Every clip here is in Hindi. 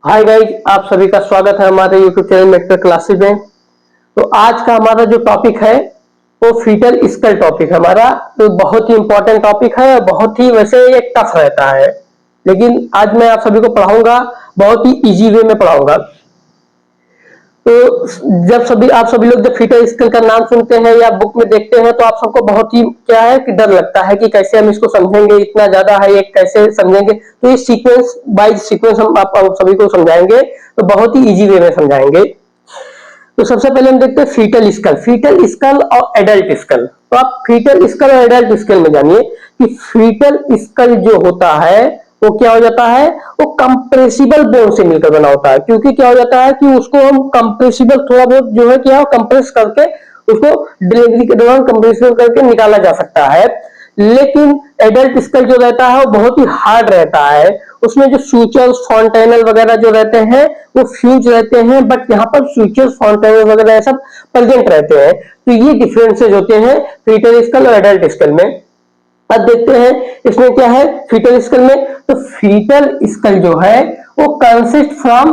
हाय गाइस, आप सभी का स्वागत है हमारे यूट्यूब चैनल मेडिकल क्लासेस में। तो आज का हमारा जो टॉपिक है वो फीटल स्कल टॉपिक है हमारा। तो बहुत ही इंपॉर्टेंट टॉपिक है और बहुत ही वैसे ये टफ रहता है, लेकिन आज मैं आप सभी को पढ़ाऊंगा, बहुत ही इजी वे में पढ़ाऊंगा। तो जब आप सभी लोग जब फीटल स्कल का नाम सुनते हैं या बुक में देखते हैं तो आप सबको बहुत ही क्या है कि डर लगता है कि कैसे हम इसको समझेंगे, इतना ज्यादा है ये कैसे समझेंगे। तो ये सीक्वेंस बाय सीक्वेंस हम आप सभी को समझाएंगे, तो बहुत ही इजी वे में समझाएंगे। तो सबसे पहले हम देखते हैं फीटल स्कल और एडल्ट स्कल। तो आप फीटल स्कल और एडल्ट स्कल में जानिए कि फीटल स्कल जो होता है वो क्या हो जाता है, वो कंप्रेसिबल बोन से मिलकर बना होता है। क्योंकि क्या हो जाता है कि उसको हम कंप्रेसिबल थोड़ा बहुत जो है क्या कंप्रेस करके उसको डिलीवरी के दौरान कंप्रेसिबल करके निकाला जा सकता है। लेकिन एडल्ट स्कल जो रहता है वो बहुत ही हार्ड रहता है। उसमें जो सूचर्स फॉन्टेनल वगैरह जो रहते हैं वो फ्यूज रहते हैं, बट यहाँ पर सूचर्स फॉन्टेनल वगैरह सब प्रेजेंट रहते हैं। तो ये डिफरेंसेस होते हैं फीटल स्कल और एडल्ट स्कल में। अब देखते हैं इसमें क्या है फीटल स्कल में। तो फीटल स्कल जो है वो कंसिस्ट फ्रॉम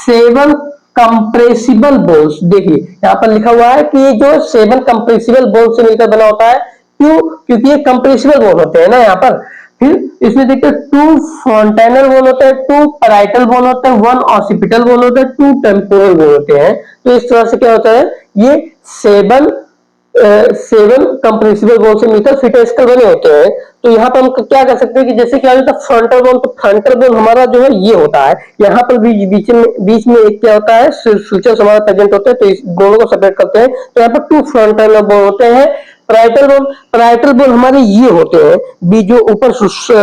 7 कंप्रेसिबल बोन्स। देखिए यहाँ पर लिखा हुआ है कि ये जो 7 कंप्रेसिबल बोन से मिलकर बना होता है। क्यों? क्योंकि ये कंप्रेसिबल बोन होते हैं ना यहाँ पर। फिर इसमें देखते हैं 2 फॉन्टेनल बोन होते हैं, 2 पैराइटल बोन होते हैं, 1 ऑसिपिटल बोन होते हैं, 2 टेम्पोरल बोन होते हैं। तो इस तरह से क्या होता है, ये 7 कंप्रेसिबल बोन से मिलकर फीटल स्कल बने होते हैं। तो यहाँ पर हम क्या कर सकते हैं कि जैसे क्या होता है फ्रंटल बोन, तो फ्रंटल बोन हमारा जो है ये होता है। यहाँ पर बीच में एक क्या होता है सूचर्स हमारा प्रेजेंट होते हैं, तो इस दोनों को सेपरेट करते हैं। तो यहाँ पर 2 फ्रंटल बोन होते हैं। पैराइटल बोन हमारे ये होते हैं, बी जो ऊपर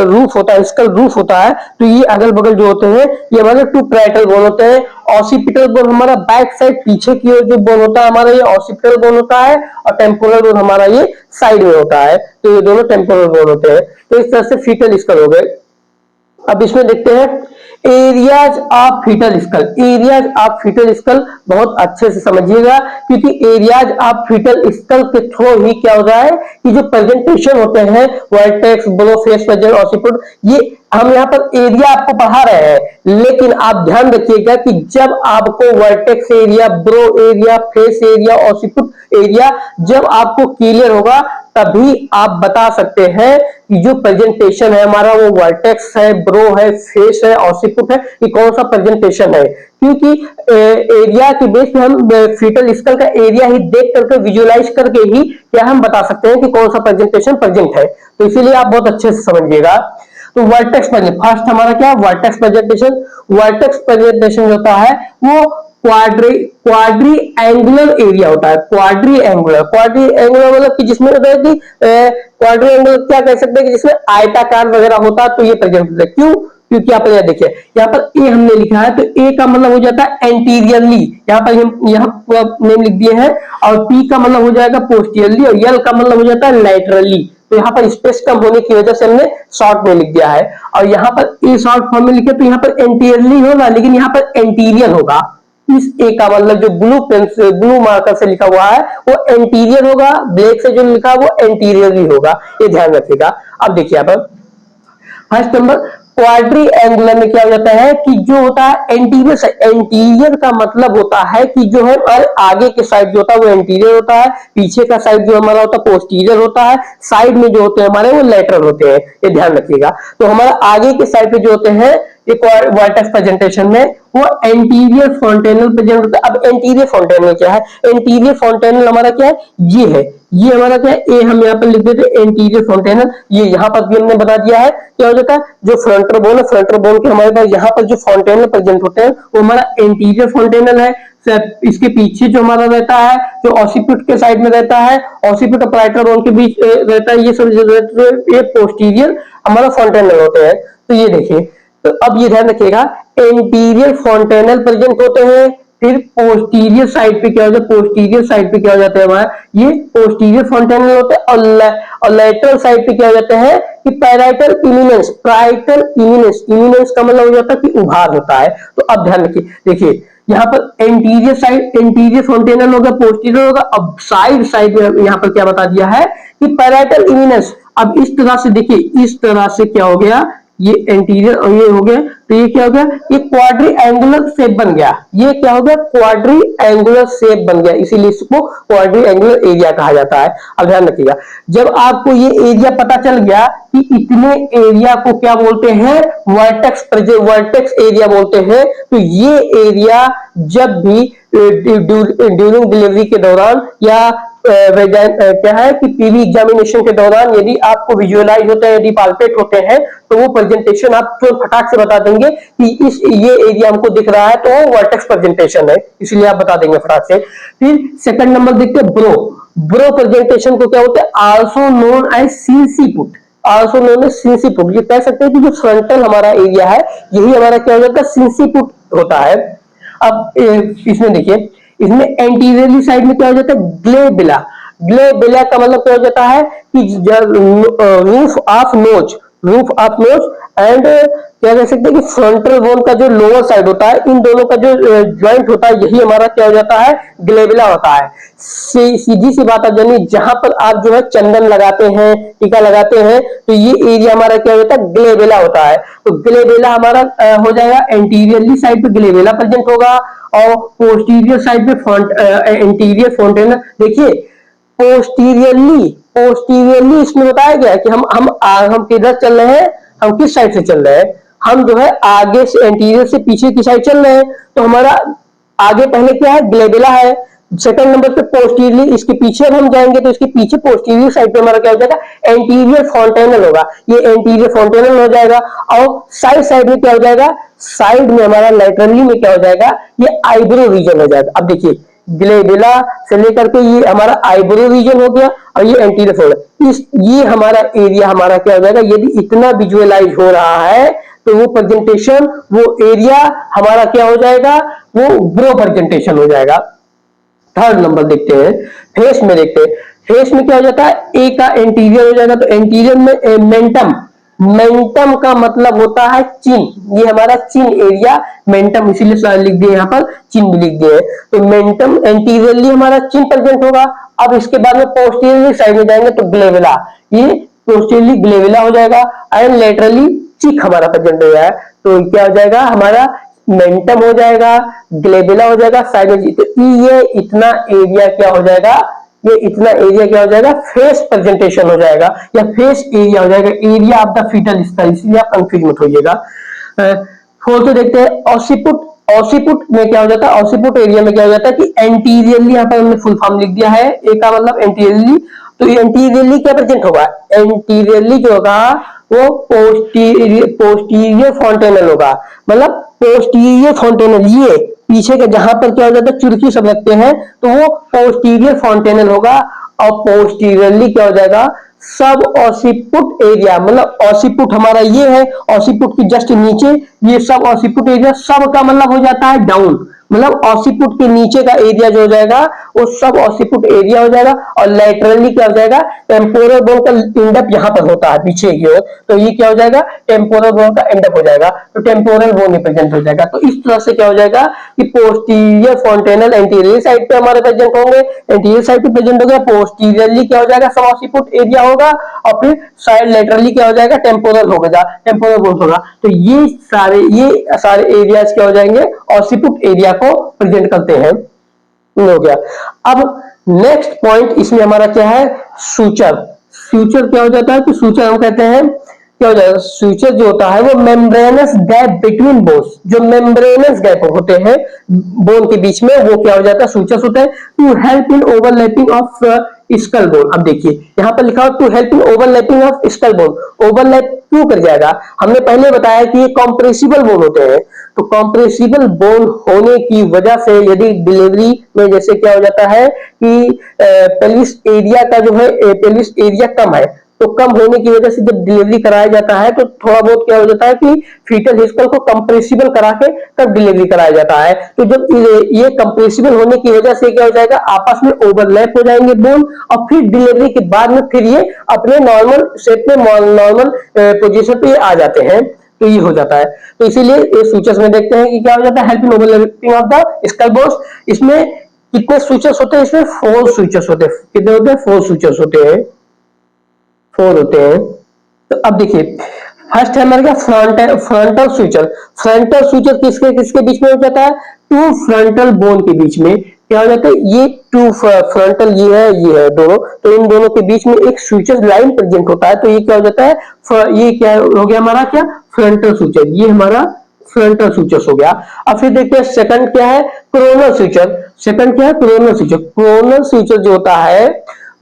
रूफ होता है, स्कल रूफ होता है, तो ये अगल बगल जो होते हैं ये हमारे 2 पैराइटल बोन होते हैं। ऑसिपिटल बोन हमारा बैक साइड पीछे की ओर जो बोन होता है हमारा ये ऑसिपिटल बोन होता है, और टेम्पोरल बोन हमारा ये साइड में होता है। तो ये दोनों टेम्पोरल बोन होते हैं। तो इस तरह से फीटल स्कल हो गए। अब इसमें देखते हैं areas of fetal skull. Areas of fetal skull बहुत अच्छे से समझिएगा, क्योंकि एरियाज ऑफ फीटल स्कल के थ्रू ही क्या हो रहा है कि जो प्रेजेंटेशन होते हैं vertex, brow, face, present, occiput, ये हम यहाँ पर एरिया आपको पढ़ा रहे हैं। लेकिन आप ध्यान रखिएगा कि जब आपको vertex area, brow area, face area, occiput area जब आपको क्लियर होगा तभी आप बता सकते हैं कि जो प्रेजेंटेशन है हमारा वो वर्टेक्स है, ब्रो है, फेस है, ऑसिपिट है, कि कौन सा प्रेजेंटेशन है। क्योंकि एरिया के बेस पे हम फीटल स्कल का एरिया ही देख करके विजुअलाइज करके ही क्या हम बता सकते हैं कि कौन सा प्रेजेंटेशन प्रेजेंट है। तो इसीलिए आप बहुत अच्छे से समझिएगा। तो वर्टेक्स प्रेजेंट फर्स्ट हमारा क्या वर्टेक्स प्रेजेंटेशन। वर्टेक्स प्रेजेंटेशन होता है वो क्वाड्री एंगुलर एरिया होता है। क्वाड्री एंगुलर मतलब कि जिसमें होता है कि क्वाड्री एंगुलर क्या कह सकते हैं कि जिसमें आयताकार वगैरह होता है, तो ये प्रेजेंट होता है। क्यों? क्योंकि आप यहाँ देखिए यहाँ पर ए हमने लिखा है, तो ए का मतलब हो जाता है एंटीरियरली, यहाँ पर हम यहाँ पूरा नेम लिख दिए हैं। और पी का मतलब हो जाएगा पोस्टीरियरली, और यल का मतलब हो जाता है लैटरली। तो यहाँ पर स्पेस कम होने की वजह से हमने शॉर्ट में लिख दिया है। और यहाँ पर ए शॉर्ट फॉर्म में लिखे तो यहाँ पर एंटीरियरली होगा, लेकिन यहाँ पर एंटीरियर होगा। इस ए का मतलब जो ब्लू पेन से, ब्लू मार्कर से लिखा हुआ है वो एंटीरियर होगा, ब्लैक से जो लिखा है वो एंटीरियर ही होगा, ये ध्यान रखिएगा। अब देखिए यहाँ पर फर्स्ट नंबर क्वाड्री एंगुलर में क्या हो जाता है कि जो होता है एंटीरियर साइड। एंटीरियर का मतलब होता है कि जो है आगे के साइड जो होता है वो एंटीरियर होता है, पीछे का साइड जो हमारा होता है पोस्टीरियर होता है, साइड में जो होते हैं हमारे वो लेटरल होते हैं, ये ध्यान रखिएगा। तो हमारा आगे के साइड पे जो होते हैं एक वर्टेक्स प्रेजेंटेशन में वो एंटीरियर फॉन्टेनल प्रेजेंट होता है। अब एंटीरियर फॉन्टेनल क्या है? एंटीरियर फॉन्टेनल हमारा क्या है, ये हमारा क्या है, ए हम यहाँ पर लिख देते हैं एंटीरियर फॉन्टेनल। ये यहाँ पर भी हमने बता दिया है क्या हो जाता है, जो फ्रंटल बोन है, फ्रंटल बोन के हमारे पास यहाँ पर जो फॉन्टेनल प्रेजेंट होते हैं वो हमारा एंटीरियर फॉन्टेनल है। इसके पीछे जो हमारा रहता है जो ऑसिपिट के साइड में रहता है, ऑसिपिट और पैराइटल बोन के बीच रहता है, ये सब ये पोस्टीरियर हमारा फॉन्टेनल होते हैं। तो ये देखिए, तो अब ये ध्यान रखिएगा एंटीरियर फॉन्टेनल प्रेजेंट होते हैं, फिर पोस्टीरियर साइड पे क्या हो जाता है, पोस्टीरियर साइड पे क्या हो जाता है हमारा ये पोस्टीरियर फॉन्टेनल होते हैं। और लेटरल साइड पे क्या हो जाता है कि पैराइटल इमिनेंस। पैराइटल इमिनेंस का मतलब हो जाता है कि उभार होता है। तो अब ध्यान रखिए, देखिए यहाँ पर एंटीरियर साइड, एंटीरियर फॉन्टेनल होगा, पोस्टीरियर होगा। अब साइड में यहाँ पर क्या बता दिया है कि पैराइटल इमिनेंस। अब इस तरह से देखिए, इस तरह से क्या हो गया, ये एंटीरियर और ये हो गया, तो ये क्या हो गया, ये क्वाड्री एंगुलर शेप बन गया। ये क्या हो गया, क्वाड्री एंगुलर शेप बन गया, इसीलिए इसको क्वाड्री एंगुलर एरिया कहा जाता है। अब ध्यान रखिएगा, जब आपको ये एरिया पता चल गया कि इतने एरिया को क्या बोलते हैं, वर्टेक्स एरिया बोलते हैं, तो ये एरिया जब भी ड्यूरिंग डिलीवरी के दौरान या क्या है कि पीवी एग्जामिनेशन के दौरान यदि आपको विजुअलाइज होते हैं, यदि पाल्पेट होते हैं, तो वो प्रेजेंटेशन आप तुरंत फटाक से बता देंगे कि ये एरिया हमको दिख रहा है, तो वो वर्टेक्स प्रेजेंटेशन है, इसलिए आप बता देंगे फटाक से। फिर सेकंड नंबर देखते हैं ब्रो प्रेजेंटेशन को क्या होता है, also known as sinciput. Also known as sinciput, ये कह सकते हैं कि जो फ्रंटल हमारा एरिया है यही हमारा क्या हो जाता है, सिंसीपुट होता है। अब इसमें देखिए, इसमें एंटीरियरली साइड में क्या हो जाता है, ग्लेबिला। ग्लेबिला का मतलब क्या हो जाता है कि रूफ ऑफ नोज एंड क्या कह सकते हैं कि फ्रंटल बोन का जो लोअर साइड होता है, इन दोनों का जो ज्वाइंट होता है यही हमारा क्या हो जाता है, ग्लेबिला होता है। सीधी सी बात है, यानी जहां पर आप जो है चंदन लगाते हैं, टीका लगाते हैं, तो ये एरिया हमारा क्या हो जाता है, ग्लेबिला होता है। तो ग्लेबिला हमारा हो जाएगा, एंटीरियरली साइड पे ग्लेबिला प्रेजेंट होगा और पोस्टीरियर साइड पे फ्रंट एंटीरियर फ्रंटेनल। देखिए पोस्टीरियरली इसमें बताया गया है कि हम किधर चल रहे हैं, हम किस साइड से चल रहे हैं, हम जो है आगे से एंटीरियर से पीछे की साइड चल रहे हैं, तो हमारा आगे पहले क्या है, ग्लेबिला है। सेकंड नंबर पे पोस्टीरियरली, इसके पीछे हम जाएंगे तो इसके पीछे पोस्टीरियर साइड पे हमारा क्या हो जाएगा, एंटीरियर फ्रंटेनल होगा, ये एंटीरियर फ्रंटेनल हो जाएगा। और साइड में क्या हो जाएगा, साइड में हमारा लैटरली में क्या हो जाएगा, ये आईब्रो रीजन हो जाएगा। अब देखिए ग्लेबिला से लेकर के ये हमारा आईब्रो रीजन हो गया और ये एंटीरियर फोल्ड, ये हमारा एरिया हमारा क्या हो जाएगा, यदि इतना विजुअलाइज हो रहा है तो वो प्रेजेंटेशन, वो एरिया हमारा क्या हो जाएगा, वो ब्रो प्रेजेंटेशन हो जाएगा। थर्ड नंबर देखते हैं, फेस में देखते हैं। फेस में क्या हो जाता है, ए का एंटीरियर हो जाएगा, तो एंटीरियर में मेंटम। मेंटम का मतलब होता है चिन, ये हमारा चिन एरिया, मेंटम इसीलिए लिख दिए यहाँ पर, चिन भी लिख दिए। तो मेंटम एंटीरियरली हमारा चिन प्रेजेंट होगा। अब इसके बाद में पोस्टीरियरली साइड में जाएंगे तो ग्लेविला, ये पोस्टीरियरली ग्लेविला हो जाएगा एंड लेटरली चिक हमारा प्रेजेंट हो जाएगा, तो क्या हो जाएगा हमारा, मेंटम हो जाएगा, ग्लेबिला हो जाएगा, साइड में। तो ये इतना एरिया क्या हो जाएगा, ये इतना एरिया क्या हो जाएगा, फेस प्रेजेंटेशन हो जाएगा या फेस एरिया हो जाएगा, area of the fetal skull, इसलिए आप कंफ्यूज मत होइएगा। फोर्थ देखते हैं ऑसिपुट। ऑसिपुट में क्या हो जाता है, ऑसिपुट एरिया में क्या हो जाता है कि एंटीरियरली, यहाँ पर हमने फुल फॉर्म लिख दिया है, ए का मतलब एंटीरियरली, तो एंटीरियरली क्या प्रेजेंट होगा, एंटीरियरली जो होगा वो पोस्टीरियर फ्रंटेनल होगा, मतलब पोस्टीरियर फ्रंटेनल, ये पीछे के जहां पर क्या हो जाता है चुरकी सब लगते हैं, तो वो पोस्टीरियर फ्रंटेनल होगा। और पोस्टीरियरली क्या हो जाएगा, सब ऑसिपुट एरिया, मतलब ऑसिपुट हमारा ये है, ऑसिपुट की जस्ट नीचे ये सब ऑसिपुट एरिया, सब का मतलब हो जाता है डाउन, मतलब ऑसिपुट के नीचे का एरिया जो हो जाएगा वो सब ऑसिपुट एरिया हो जाएगा। और लेटरली क्या हो जाएगा, टेम्पोरल बोन का एंडअप यहाँ पर होता है पीछे की ओर, तो ये क्या हो जाएगा, टेम्पोरल बोन का एंडअप हो जाएगा, तो टेम्पोरल बोन प्रेजेंट हो जाएगा। तो इस तरह से क्या हो जाएगा कि पोस्टीरियर फ्रंटेनल एंटीरियर साइड पे हमारे प्रेजेंट होंगे, एंटीरियर साइड पे प्रेजेंट हो गया, पोस्टीरियरली क्या हो जाएगा, सब ऑसिपुट एरिया होगा, और फिर साइड लेटरली क्या हो जाएगा, टेम्पोरल होगा, टेम्पोरल बोन होगा। तो ये सारे एरियाज क्या हो जाएंगे, ऑसिपुट एरिया को प्रेजेंट करते हैं। हो गया। अब नेक्स्ट पॉइंट इसमें हमारा क्या है, सूचर। सूचर क्या हो जाता है कि सूचर हम कहते हैं क्या हो जाएगा, सूचर जो होता है वो मेम्ब्रेनस गैप बिटवीन बोन्स, जो मेम्ब्रेनस गैप होते हैं बोन के बीच में, वो क्या हो जाता है, सूचर्स होते हैं। To help in overlapping of skull bone. अब देखिए यहां पर लिखा हो to help in overlapping of skull bone, overlap क्यों कर जाएगा, हमने पहले बताया कि ये कॉम्प्रेसिबल बोन होते हैं, तो कॉम्प्रेसिबल बोन होने की वजह से यदि डिलीवरी में जैसे क्या हो जाता है कि पेल्विस एरिया का जो है, पेल्विस एरिया कम है, तो कम होने की वजह से जब डिलीवरी कराया जाता है तो थोड़ा बहुत क्या हो जाता है कि फीटल स्कल को कंप्रेसिबल करा के तब डिलीवरी कराया जाता है। तो जब ये कंप्रेसिबल होने की वजह से क्या हो जाएगा, आपस में ओवरलैप हो जाएंगे बोन, और फिर डिलीवरी के बाद में फिर ये अपने नॉर्मल शेप में, नॉर्मल पोजीशन पे आ जाते हैं, तो ये हो जाता है। तो इसीलिए इस सूचर्स में देखते हैं कि क्या हो जाता है, help in overlapping of the skull bones. इसमें कितने सूचर्स होते हैं, इसमें 4 सूचर्स होते हैं। कितने होते हैं, 4 सूचर्स होते हैं, 4 होते हैं। तो अब देखिए फर्स्ट है हमारे क्या फ्रंटल स्विचर। फ्रंटल स्विचर किसके किसके बीच में हो जाता है, टू फ्रंटल बोन के बीच में क्या हो जाता है, ये टू फ्रंटल ये है दोनों, तो इन दोनों के बीच में एक स्विचर लाइन प्रेजेंट होता है, तो ये क्या हो जाता है, ये क्या हो गया हमारा क्या, फ्रंटल स्विचर, ये हमारा फ्रंटल स्विचर्स हो गया। अब फिर देखते हैं सेकंड क्या है, कोरोनल स्विचर। सेकंड क्या है, कोरोनल स्विचर। कोरोनल स्विचर जो होता है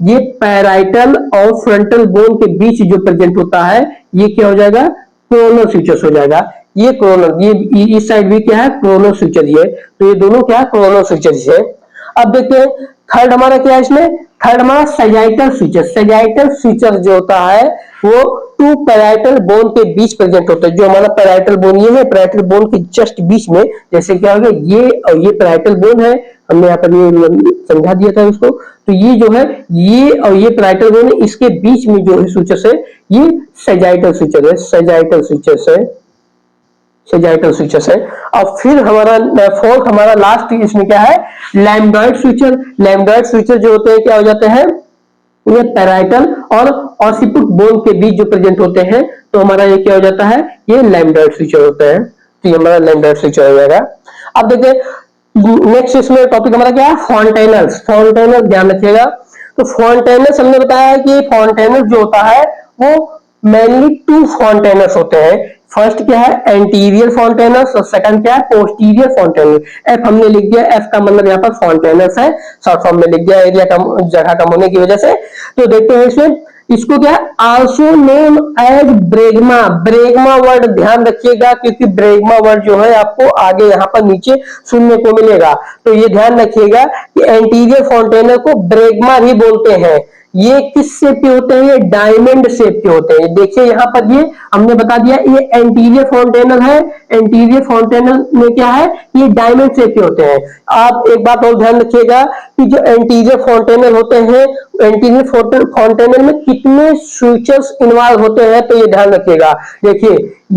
ये पैराइटल और फ्रंटल बोन के बीच जो प्रेजेंट होता है, ये क्या हो जाएगा, कोरोनल स्विचर्स हो जाएगा। ये कोरोनल, ये इस साइड भी क्या है, कोरोनल स्विचर, ये तो ये दोनों क्या है, कोरोनल स्विचर्स है। अब देखते हैं थर्ड हमारा क्या है इसमें, थर्ड हमारा सैजाइटल स्विचर। सैजाइटल स्विचर जो होता है वो टू पैराइटल बोन के बीच प्रेजेंट होता है। जो हमारा पैराइटल बोन ये है, पैराइटल बोन के जस्ट बीच में, जैसे क्या हो गया, ये और ये पैराइटल बोन है, हमने यहाँ पर ये समझा दिया था इसको, तो ये जो है, ये और ये पैराइटल बोन है, इसके बीच में जो है स्विचर्स है, ये सैजाइटल स्विचर है, सैजाइटल स्विचर्स है, सैजाइटल स्विचर्स है। अब फिर हमारा फोर्थ, हमारा लास्ट इसमें क्या है, लैम्बडॉइड स्विचर। लैम्बडॉइड स्विचर जो होते हैं क्या हो जाते हैं, ये पैराइटल और ऑसिपिट बोन के बीच जो प्रेजेंट होते हैं, तो हमारा ये क्या हो जाता है, ये लैम्बडॉइड स्विचर होते हैं, तो ये हमारा लैम्बडॉइड स्विचर हो जाएगा। अब देखिए नेक्स्ट इसमें टॉपिक हमारा क्या है, फॉन्टेनल्स। फॉन्टेनल ध्यान रखिएगा, तो फॉन्टेनल्स हमने बताया है कि फॉन्टेनल्स जो होता है वो मेनली टू फॉन्टेनल्स होते हैं। फर्स्ट क्या है, एंटीरियर फॉन्टेनस, और सेकंड क्या है, पोस्टीरियर फॉन्टेनस। एफ हमने लिख दिया, एफ का मतलब यहाँ पर फॉन्टेनस है, शॉर्ट फॉर्म में लिख दिया, एरिया कम, जगह कम होने की वजह से। तो देखते हैं इसमें, इसको क्या है, आल्सो नेम एज ब्रेगमा। ब्रेगमा वर्ड ध्यान रखिएगा, क्योंकि ब्रेगमा वर्ड जो है आपको आगे यहाँ पर नीचे सुनने को मिलेगा, तो ये ध्यान रखिएगा कि एंटीरियर फॉन्टेनर को ब्रेगमा भी बोलते हैं। ये किस शेप के होते हैं, ये डायमंड शेप के होते हैं। देखिए यहाँ पर ये हमने बता दिया, ये एंटीरियर फाउंटेनल है। एंटीरियर फाउंटेनल में क्या है, ये डायमंड शेप के होते हैं। आप एक बात और ध्यान रखिएगा कि जो एंटीरियर फाउंटेनल होते हैं, एंटीरियर फाउंटेनल में कितने स्विचेस इन्वॉल्व होते हैं, तो ये ध्यान रखिएगा। देखिए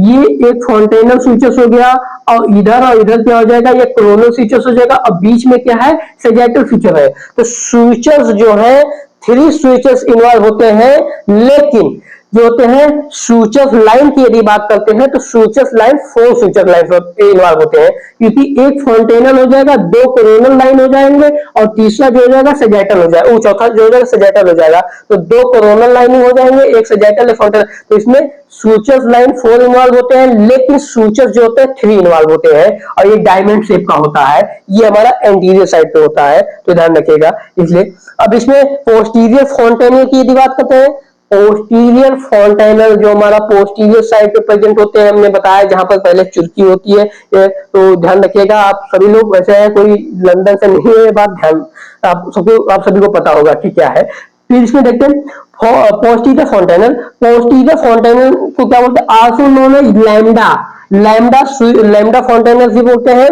ये एक फाउंटेनल स्विचेस हो गया, और इधर क्या हो जाएगा, ये कोरोनल स्विचेस हो जाएगा, और बीच में क्या है, सैजिटल स्विचर है। तो स्विचेस जो है, थ्री स्विचेस इन्वॉल्व होते हैं, लेकिन जो होते हैं स्विचेस लाइन की यदि बात करते हैं, तो switches line 4 switches line involve होते हैं, क्योंकि एक फॉन्टेनल हो जाएगा, 2 कोरोनल लाइन हो जाएंगे, और तीसरा जो हो जाएगा सैजिटल हो जाएगा, चौथा जो हो जाएगा सैजिटल हो जाएगा। तो 2 कोरोनल लाइन हो जाएंगे, एक सैजिटल, एक फॉन्टेनल। तो इसमें स्विचेस लाइन 4 इन्वॉल्व होते हैं, लेकिन स्विचेस जो होते हैं 3 इन्वॉल्व होते हैं, और ये डायमंड शेप का होता है। ये हमारा एंटीरियर साइड पे होता है, तो ध्यान रखिएगा इसलिए। अब इसमें पोस्टीरियर फॉन्टेनल की यदि बात करते हैं, पोस्टीरियर फॉन्टेनल जो हमारा पोस्टीरियर साइड पे प्रेजेंट होते हैं, हमने बताया जहां पर पहले चुरकी होती है, तो ध्यान रखिएगा। आप सभी लोग, वैसे है कोई लंदन से नहीं है, बात ध्यान आप सभी को पता होगा कि क्या है। फिर इसमें देखते हैं पोस्टीरियर फॉन्टेनल। पोस्टीरियर फॉन्टेनल को क्या बोलते हैं, also known as lambda. Lambda fontanelle भी बोलते हैं।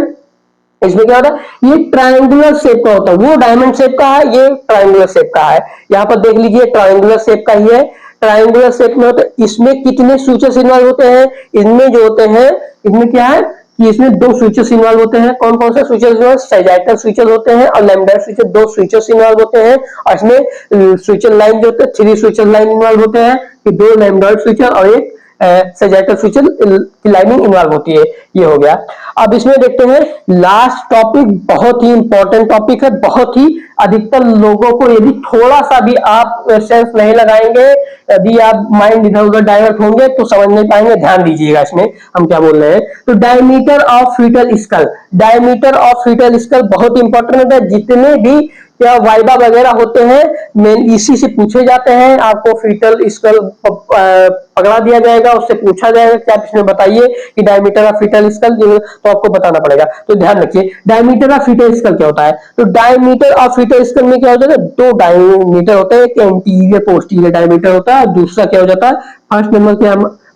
इसमें क्या होता है, ये ट्रायंगुलर शेप का होता है, वो डायमंड शेप का है, ये ट्रायंगुलर शेप का है। यहाँ पर देख लीजिए ट्रायंगुलर शेप का ही है। ट्रायंगुलर शेप में होता है, इसमें कितने स्विचेस इन्वॉल्व होते हैं, इसमें जो होते हैं, इसमें क्या है कि इसमें 2 स्विचेस इन्वॉल्व होते हैं। कौन कौन से स्विचेस, सैजिटल स्विचेस होते हैं, और लैम्बडा स्विचेस, 2 स्विचेस इन्वॉल्व होते हैं। और इसमें स्विचर लाइन जो होते हैं, 3 स्विचर लाइन इन्वॉल्व होते हैं, कि 2 लैम्बडॉइड स्विचर और एक सैजिटल स्विचर की लाइनिंग इन्वॉल्व होती है। ये हो गया। अब इसमें देखते हैं लास्ट टॉपिक, बहुत ही इंपॉर्टेंट टॉपिक है, बहुत ही अधिकतर लोगों को यदि थोड़ा सा भी आप सेंस नहीं लगाएंगे, यदि आप माइंड इधर उधर डाइवर्ट होंगे तो समझ नहीं पाएंगे। ध्यान दीजिएगा इसमें हम क्या बोल रहे हैं। तो diameter of fetal skull, diameter of fetal skull बहुत इंपॉर्टेंट है। जितने भी क्या वाइवा वगैरह होते हैं, मेन इसी से पूछे जाते हैं। आपको फीटल स्कल पकड़ा दिया जाएगा, उससे पूछा जाएगा कि आप इसमें बताइए कि डायमीटर ऑफ फीटल स्कल, तो आपको बताना पड़ेगा। तो ध्यान रखिए डायमीटर ऑफ फीटल स्कल क्या होता है। तो डायमीटर ऑफ फीटल स्कल में क्या होता है, 2 डायमीटर होते हैं, एक एंटीरियर पोस्टीरियर डायमीटर होता है, दूसरा क्या हो जाता है,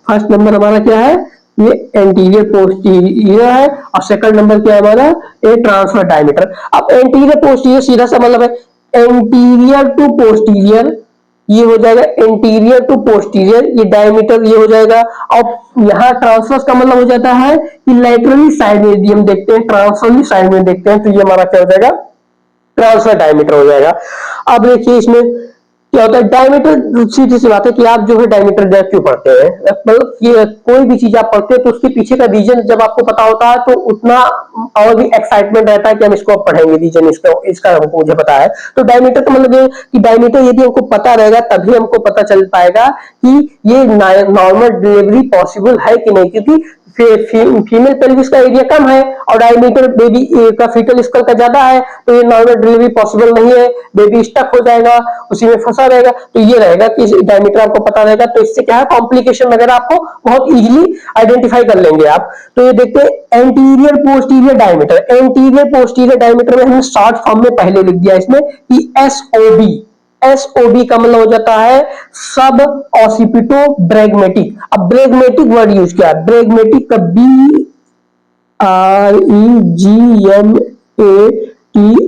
फर्स्ट नंबर हमारा क्या है, ये एंटीरियर पोस्टीरियर है, और सेकंड नंबर क्या है हमारा, ये ट्रांसफर डायमीटर। अब एंटीरियर पोस्टीरियर सीधा सा मतलब है एंटीरियर टू पोस्टीरियर, ये हो जाएगा एंटीरियर टू पोस्टीरियर, ये डायमीटर ये हो जाएगा। और यहाँ ट्रांसवर्स का मतलब हो जाता है कि लैटरली साइड में यदि हम देखते हैं, ट्रांसफरली साइड में देखते हैं, तो ये हमारा क्या हो जाएगा, ट्रांसफर डायमीटर हो जाएगा। अब देखिए इसमें क्या होता है डायमीटर, सीधी सी बात है कि आप जो है डायमीटर डेप्थ क्यों पढ़ते हैं, मतलब कि कोई भी चीज आप पढ़ते हैं तो उसके पीछे का रीजन जब आपको पता होता है तो उतना और भी एक्साइटमेंट रहता है कि हम इसको अब पढ़ेंगे, रीजन इसका इसका हमको मुझे पता है। तो डायमीटर का मतलब ये कि डायमीटर यदि हमको पता रहेगा तभी हमको पता चल पाएगा कि ये नॉर्मल डिलीवरी पॉसिबल है कि नहीं, क्योंकि फीमेल पेल्विस का एरिया कम है और डायमीटर बेबी का फीटल स्कल का ज्यादा है, तो ये नॉर्मल डिलीवरी पॉसिबल नहीं है, बेबी स्टक हो जाएगा, उसी में फंसा रहेगा। तो ये रहेगा कि डायमीटर आपको पता रहेगा, तो इससे क्या है कॉम्प्लिकेशन वगैरह आपको बहुत इजीली आइडेंटिफाई कर लेंगे आप। तो ये देखते हैं anterior posterior diameter. Anterior posterior diameter में हमने शॉर्ट फॉर्म में पहले लिख दिया इसमें कि एसओबी। एसओबी का मतलब हो जाता है सब ऑसिपिटो ब्रैगमेटिक। अब ब्रैगमेटिक वर्ड यूज किया, ब्रैगमेटिक का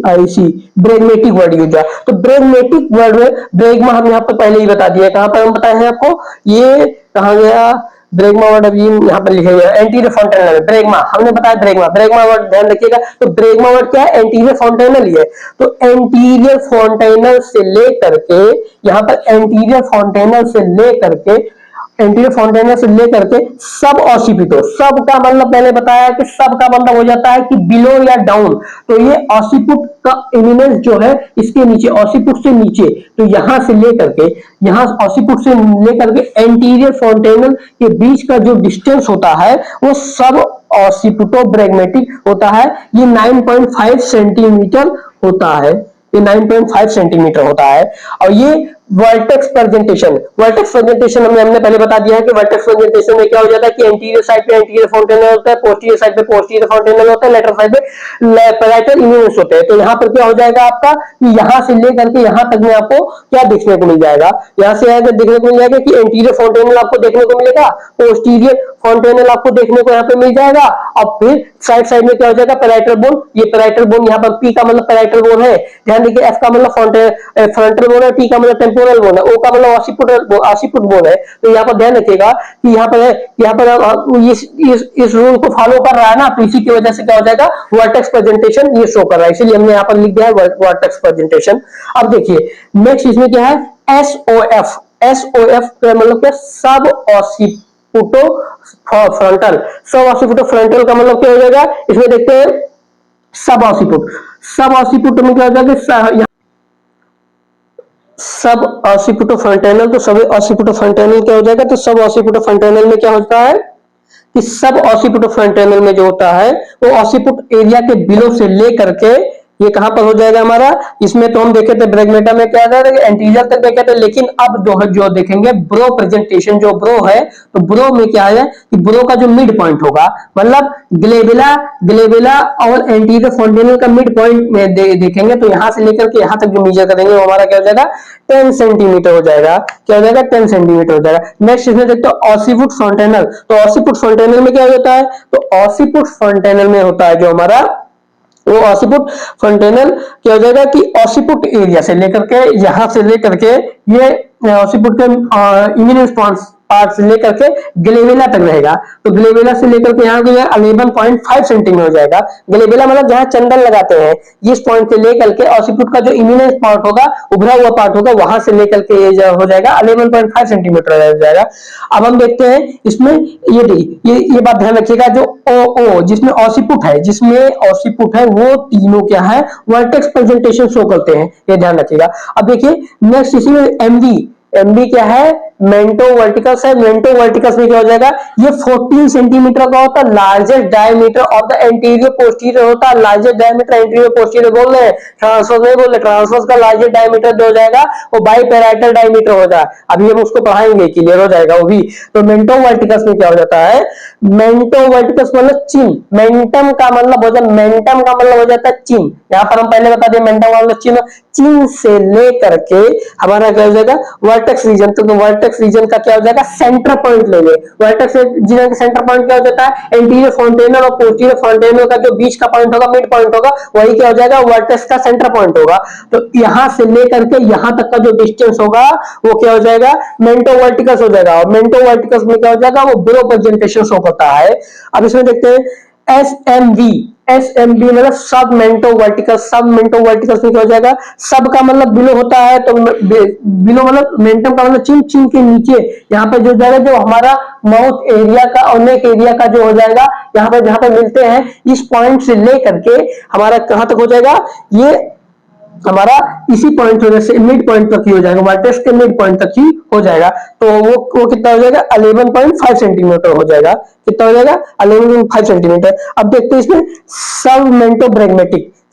BREGMATIC, ब्रैगमेटिक वर्ड यूज किया। तो ब्रैगमेटिक वर्ड में ब्रैगमा हम यहाँ पर पहले ही बता दिया, कहां पर हम बताए हैं आपको, ये कहा गया ब्रैगमा वर्ड, अभी यहाँ पर लिखा गया एंटीरियर फॉन्टेनल ब्रैगमा, हमने बताया ब्रैगमा, ब्रैगमा वर्ड ध्यान रखिएगा। तो ब्रैगमा वर्ड क्या है, एंटीरियर फॉन्टेनल ही है। तो एंटीरियर फॉन्टेनल से लेकर के, यहाँ पर एंटीरियर फॉन्टेनल से लेकर के, एंटीरियर फॉन्टेनल से लेकर के सब ऑसिपिटो, सब का मतलब पहले बताया कि सब का मतलब हो जाता है कि बिलो या डाउन। तो ये ऑसिपुट का इमिनेंस जो है इसके नीचे, ऑसिपुट से नीचे, तो यहां से लेकर के, यहां ऑसिपुट से लेकर के एंटीरियर फॉन्टेनल के बीच का जो डिस्टेंस होता है वो सब ऑसिपिटो ब्रैगमेटिक होता है। ये 9.5 सेंटीमीटर होता है, ये 9.5 सेंटीमीटर होता है। और ये वर्टेक्स प्रेजेंटेशन, वर्टेक्स प्रेजेंटेशन हमने पहले बता दिया है कि वर्टेक्स प्रेजेंटेशन में क्या हो जाता है कि एंटीरियर साइड पे एंटीरियर फॉन्टेनल होता है, पोस्टीरियर साइड पे पोस्टीरियर फॉन्टेनल होता है, लेटरल साइड पे पैराइटल इम्यूनस होते हैं। तो यहाँ पर क्या हो जाएगा आपका कि यहाँ से लेकर के यहाँ तक में आपको क्या देखने को मिल जाएगा, यहाँ से आकर देखने को मिल जाएगा कि एंटीरियर फॉन्टेनल आपको देखने को मिलेगा, पोस्टीरियर फॉन्टेनल आपको देखने को यहाँ पे मिल जाएगा, और फिर साइड साइड में क्या हो जाएगा पैराइटल बोन। ये पैराइटल बोन यहाँ पर पी का मतलब पैराइटल बोन है, ध्यान देखिए, एफ का मतलब फ्रंटल बोन है, टी का मतलब टेम्पोरल बोन है, ओ का मतलब ऑसिपुट बोन है। तो यहाँ पर ध्यान रखिएगा कि यहाँ पर है, यहाँ पर इस रूल को फॉलो कर रहा है ना, तो इसी की वजह से क्या हो जाएगा वर्टेक्स प्रेजेंटेशन ये शो कर रहा है, इसलिए हमने यहाँ पर लिख दिया है वर्टेक्स प्रेजेंटेशन। अब देखिए नेक्स्ट इसमें क्या है, एसओएफ। एसओएफ का मतलब क्या, सब ऑसिपुटो फ्रंटल। सब ऑसिपुटो फ्रंटल का मतलब क्या हो जाएगा, इसमें देखते हैं सब ऑसिपुट। सब ऑसिपुट में क्या हो जाएगा, सब ऑसिपिटो फ्रंटेनल, तो सब ऑसिपिटो फ्रंटेनल क्या हो जाएगा, तो सब ऑसिपिटो फ्रंटेनल में क्या होता है कि सब ऑसिपिटो फ्रंटेनल में जो होता है वो ऑसिपुट एरिया के बिलो से लेकर के ये कहां पर हो जाएगा हमारा, इसमें तो हम देखे थे ब्रैगमेटा में क्या था एंटीरियर तक देखे थे, लेकिन अब जो देखेंगे ब्रो प्रेजेंटेशन, जो ब्रो है, तो ब्रो में क्या है कि ब्रो का जो मिड पॉइंट होगा, मतलब ग्लेबुला और एंटीरियर फॉन्टेनल का मिड पॉइंट में देखेंगे, तो यहां से लेकर के यहां तक जो मेजर करेंगे वो हमारा क्या हो जाएगा 10 सेंटीमीटर हो जाएगा, क्या हो जाएगा 10 सेंटीमीटर हो जाएगा। नेक्स्ट इसमें देखते हो ऑसिपुट फ्रंटेनल। तो ऑसिपुट फ्रंटेनल में क्या होता है, तो ऑसिपुट फ्रंटेनल में होता है जो हमारा वो ऑसिपुट फ्रंटेनल क्या हो जाएगा कि ऑसिपुट एरिया से लेकर के यहां से लेकर के ये ऑसिपुट के इम्यून पार्ट से लेकर के ग्लेबुला तक रहेगा। तो ग्लेबुला से लेकर के यहाँ 11.5 सेंटीमीटर हो जाएगा। ग्लेबुला मतलब जहां चंदन लगाते हैं, इस पॉइंट से लेकर के ऑसिपुट का जो इम्यूनस पार्ट होगा, उभरा हुआ पार्ट होगा, वहां से लेकर के ये हो जाएगा 11.5 सेंटीमीटर हो जाएगा। अब हम देखते हैं इसमें ये बात ध्यान रखिएगा, जो ओ जिसमें ऑसिपुट है, वो तीनों क्या है वर्टेक्स प्रेजेंटेशन शो करते हैं, ये ध्यान रखिएगा। अब देखिए नेक्स्ट इसी में एमबी क्या है, मेंटो वर्टिकस है। मेंटो वर्टिकस में क्या हो जाएगा, ये 14 सेंटीमीटर का होता है, largest diameter of the anterior posterior होता है। लार्जेस्ट डायमीटर एंटीरियर पोस्टीरियर बोल रहे हैं, ट्रांसवर्स नहीं बोल रहे, ट्रांसवर्स का लार्जेस्ट डायमीटर जो हो जाएगा वो बाइपैराइटल डायमीटर हो जाएगा, अभी हम उसको पढ़ाएंगे, क्लियर हो जाएगा वो भी। तो मेंटो वर्टिकस में क्या हो जाता है, मेंटो वर्टिकस मतलब चिन्ह, मेंटम का मतलब हो जाता है, मेंटम का मतलब हो जाता है चिन्ह। यहाँ पर हम पहले बता दें मेंटम का मतलब चिन्ह से लेकर के हमारा क्या हो जाएगा वर्टेक्स रीजन। तो वर्टेक्स रीजन का क्या हो जाएगा सेंटर पॉइंट लेंगे। वर्टेक्स रीजन का सेंटर पॉइंट क्या हो जाता है, एंटीरियर फॉन्टेनल और पोस्टीरियर फॉन्टेनल का जो बीच का पॉइंट होगा, मिड पॉइंट होगा, वही क्या हो जाएगा वर्टेक्स का सेंटर पॉइंट होगा। तो यहां से लेकर के यहां तक का जो डिस्टेंस होगा वो क्या हो जाएगा मेंटो वर्टिकस हो जाएगा। और मेंटो वर्टिकस में क्या हो जाएगा वो ब्रो प्रेजेंटेशन शो करता है। अब इसमें देखते हैं SMV मतलब सब मेंटो वर्टिकल, सब मेंटो वर्टिकल में क्या हो जाएगा, सब का मतलब बिलो होता है, तो बिलो मतलब मेंटम का मतलब चिन चिन के नीचे, यहाँ पे जो जाएगा जो हमारा माउथ एरिया का और नेक एरिया का जो हो जाएगा, यहाँ पे जहां पे मिलते हैं इस पॉइंट से लेकर के हमारा कहां तक हो जाएगा, ये हमारा इसी पॉइंट से मिड पॉइंट तक ही हो जाएगा, वर्टेक्स के मिड पॉइंट तक ही हो जाएगा। तो वो कितना हो जाएगा, 11.5 सेंटीमीटर हो जाएगा। कितना हो जाएगा, 11.5 सेंटीमीटर। अब देखते हैं इसमें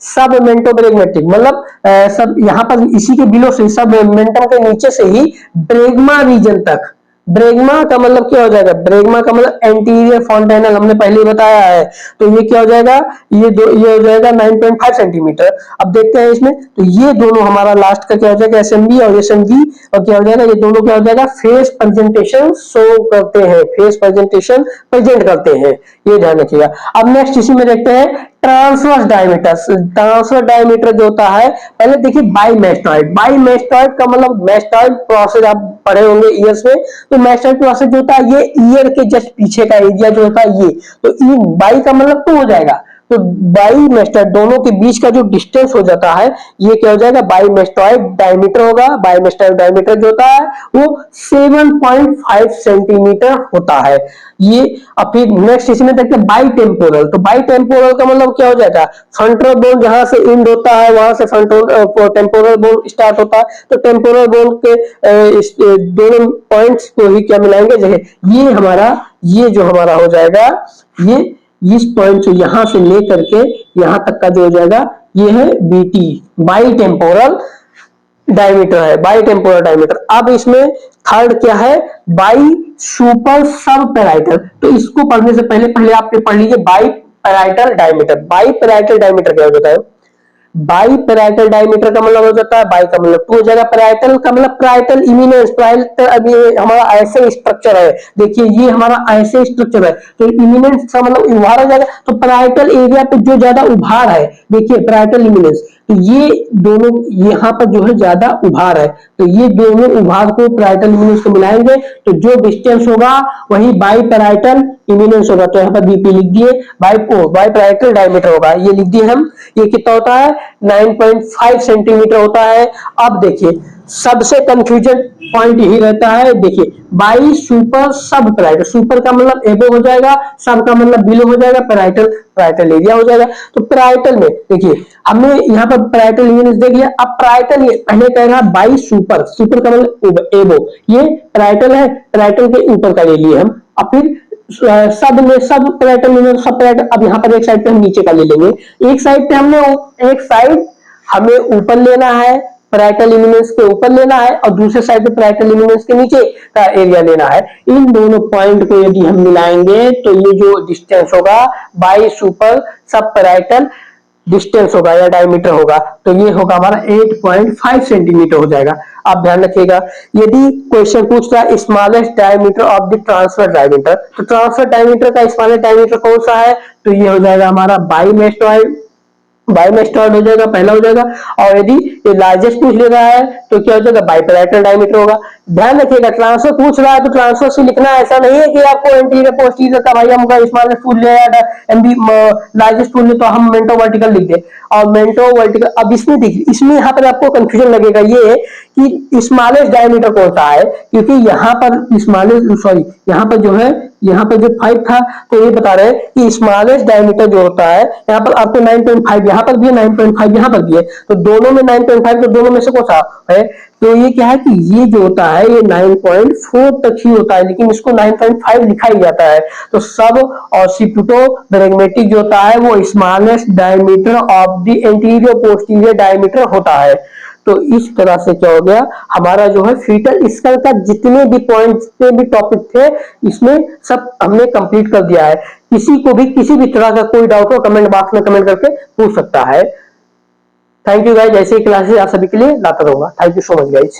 सबमेंटोब्रेगमेटिक मतलब सब यहाँ पर इसी के बिलो से, सब मेंटम के नीचे से ही ब्रेगमा रीजन तक। ब्रेगमा का मतलब क्या हो जाएगा, ब्रेगमा का मतलब एंटीरियर फॉन्टेनल, हमने पहले ही बताया है। तो ये क्या हो जाएगा, ये हो जाएगा 9.5 सेंटीमीटर। अब देखते हैं इसमें, तो ये दोनों हमारा लास्ट का क्या हो जाएगा, एसएमबी और एसएमवी, और क्या हो जाएगा, ये दोनों क्या हो जाएगा, फेस प्रेजेंटेशन शो करते हैं, फेस प्रेजेंटेशन प्रेजेंट करते हैं, ये ध्यान रखिएगा। अब नेक्स्ट इसी में देखते हैं ट्रांसवर्स डायमीटर। ट्रांसवर्स डायमीटर जो होता है, पहले देखिए बाईमेस्टॉइड। बाईमेस्टॉइड का मतलब, मेस्टॉइड प्रोसेस आप पढ़े होंगे ईयर्स में, तो मेस्टॉइड प्रोसेस जो होता है ये ईयर के जस्ट पीछे का एरिया जो होता है ये, तो बाई का मतलब 2 हो जाएगा। तो बाई मेस्टॉइड दोनों के बीच का जो डिस्टेंस हो जाता है, ये क्या हो जाएगा, बाई मेस्टॉइड डायमीटर होगा। बाई मेस्टॉइड डायमीटर जो होता है वो 7.5 सेंटीमीटर होता है ये। अब फिर नेक्स्ट इसमें देखते हैं बाई टेम्पोरल। तो बाई टेम्पोरल का मतलब क्या हो जाएगा, फ्रंटल बोन जहां से एंड होता है वहां से फ्रंटल टेम्पोरल बोन स्टार्ट होता है, तो टेम्पोरल बोन के दोनों पॉइंट्स को ही क्या मिलाएंगे, जगह ये हमारा, ये जो हमारा हो जाएगा, ये इस पॉइंट से यहां से लेकर के यहां तक का जो हो जाएगा, ये है बीटी, बाई टेम्पोरल डायमीटर है, बाई टेम्पोरल डायमीटर। अब इसमें थर्ड क्या है, बाई सुपर सब पैराइटल। तो इसको पढ़ने से पहले पहले आप पढ़ लीजिए by parietal diameter. By parietal diameter क्या होता है, बाई पैराइटल डायमीटर का मतलब हो जाता है, बाई का मतलब 2 हो जाएगा, पैराइटल का मतलब पैराइटल इमिनेंस। पैराइटल अभी हमारा ऐसे स्ट्रक्चर है, देखिए ये हमारा ऐसे स्ट्रक्चर है, तो इमिनेंस का मतलब उभार हो जाएगा। तो पैराइटल एरिया पे जो ज्यादा उभार है, देखिए पैराइटल इमिनेंस, तो ये दोनों यहाँ पर जो है ज्यादा उभार है, तो ये दोनों उभार को पैराइटल इमिनेंस को मिलाएंगे, तो जो डिस्टेंस होगा वही बाई पैराइटल इमिनेंस होगा। तो यहाँ पर बीपी लिख दिए, बाई पैराइटल डायमीटर होगा, ये लिख दिए हम। ये कितना होता है, 9.5 सेंटीमीटर होता है। अब देखिए सबसे कंफ्यूजन पॉइंट यही रहता है, देखिए बाई सुपर सब पैराइटल, सुपर का मतलब एबो हो जाएगा, सब का मतलब बिलो हो जाएगा, पैराइटल पैराइटल एरिया हो जाएगा। तो पैराइटल में देखिए हमने यहाँ पर पैराइटल यूनिट देख लिया। अब पैराइटल पहले कह रहा बाई सुपर, सुपर का मतलब एबो, ये पैराइटल है, पैराइटल के ऊपर का ले लिए हम। अब फिर सब में सब पैराइटल, सब पैराइटल। अब यहाँ पर एक साइड पे हम नीचे का ले लेंगे, एक साइड पे हमने, एक साइड हमें ऊपर लेना है, पैराइटल इमिनेंस के ऊपर लेना है, और दूसरे साइड पे पैराइटल इमिनेंस के नीचे का एरिया लेना है। इन दोनों पॉइंट को यदि हम मिलाएंगे तो ये जो डिस्टेंस होगा बाई सुपर सब पैराइटल डिस्टेंस होगा या डायमीटर होगा, तो ये होगा हमारा 8.5 सेंटीमीटर हो जाएगा। आप ध्यान रखिएगा, यदि क्वेश्चन पूछ रहा है smallest diameter of the transfer diameter, तो ट्रांसफर डायमीटर का स्मॉलेस्ट डायमीटर कौन सा है, तो ये हो जाएगा हमारा बाईमेस्टॉइड, बाईमेस्टॉइड हो जाएगा, पहला हो जाएगा। और यदि ये लार्जेस्ट पूछ ले रहा है तो क्या हो जाएगा, बाईपैराइटल डायमीटर होगा। ध्यान रखिएगा, ट्रांसफर पूछ रहा है तो ट्रांसफर से लिखना है, ऐसा नहीं है कि आपको एंटीरियर पोस्टीरियर का भाई हम स्मॉलेस्ट पूछ ले या एमबी लार्जेस्ट पूछ ले तो हम मेंटो वर्टिकल लिख दे। और मेंटो वर्टिकल, अब इसमें देखिए, इसमें यहाँ पर आपको कंफ्यूजन लगेगा ये कि स्मॉलेस्ट डायमीटर कौन सा है, क्योंकि यहाँ पर स्मॉलेस्ट, सॉरी यहाँ पर जो है, यहाँ पर जो 5 था, तो ये बता रहे हैं कि स्मॉलेस्ट डायमीटर जो होता है, यहाँ पर आपको 9.5 यहाँ पर भी है, 9.5 यहाँ पर भी है, तो दोनों में 9.5, तो दोनों में से कौन सा है, तो ये क्या है कि ये जो होता है ये 9.4 तक ही होता है, लेकिन इसको 9.5 लिखा ही जाता है। तो सब ऑसिपिटो ब्रैगमेटिक जो होता है वो smallest diameter of the anterior posterior diameter होता है। तो इस तरह से क्या हो गया, हमारा जो है फीटल स्कल का जितने भी पॉइंट, जितने भी टॉपिक थे, इसमें सब हमने कंप्लीट कर दिया है। किसी को भी किसी भी तरह का कोई डाउट हो कमेंट बॉक्स में कमेंट करके पूछ सकता है। थैंक यू गाइज, ऐसे ही क्लासेस आप सभी के लिए लाता रहूंगा। Thank you so much guys.